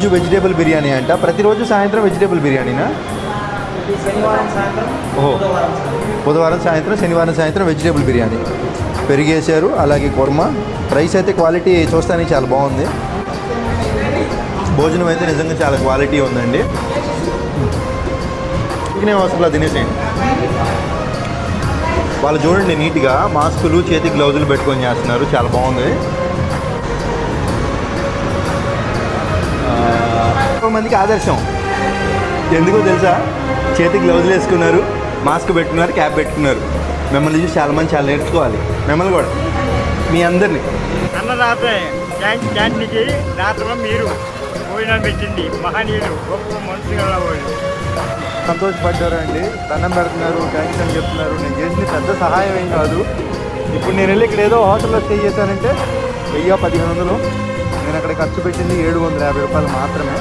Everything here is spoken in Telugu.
రోజు వెజిటేబుల్ బిర్యానీ అంట. ప్రతిరోజు సాయంత్రం వెజిటేబుల్ బిర్యానీనా? శనివారం సాయంత్రం, ఓహో, బుధవారం సాయంత్రం. బుధవారం సాయంత్రం, శనివారం సాయంత్రం వెజిటేబుల్ బిర్యానీ పెరిగేశారు. అలాగే కుర్మా. రైస్ అయితే క్వాలిటీ చూస్తానికి చాలా బాగుంది. భోజనం అయితే నిజంగా చాలా క్వాలిటీ ఉందండి. ఇంకనే అవసరం తినేసేయండి. వాళ్ళు చూడండి నీట్గా మాస్కులు, చేతికి గ్లౌజులు పెట్టుకొని చేస్తున్నారు. చాలా బాగుంది. మందికి ఆదర్శం. ఎందుకో తెలుసా? చేతికి గ్లౌజులు వేసుకున్నారు, మాస్క్ పెట్టుకున్నారు, క్యాప్ పెట్టుకున్నారు. మిమ్మల్ని చూసి చాలామంది చాలా నేర్చుకోవాలి. మిమ్మల్ని కూడా, మీ అందరినీ. అన్నదాతే క్యాంటీన్కి రాత్రిలో మీరు భోజనం పెట్టింది మహనీయులు, గొప్ప మనుషులు వాళ్ళు సంతోషపడ్డారు అండి. దండం పెడుతున్నారు, థ్యాంక్స్ అని చెప్తున్నారు. నేను చేసిన పెద్ద సహాయం ఏం కాదు. ఇప్పుడు నేను వెళ్ళి ఇక్కడ ఏదో హోటల్లో స్టే చేశానంటే 1000-1500. నేను అక్కడ ఖర్చు పెట్టింది 750 రూపాయలు మాత్రమే.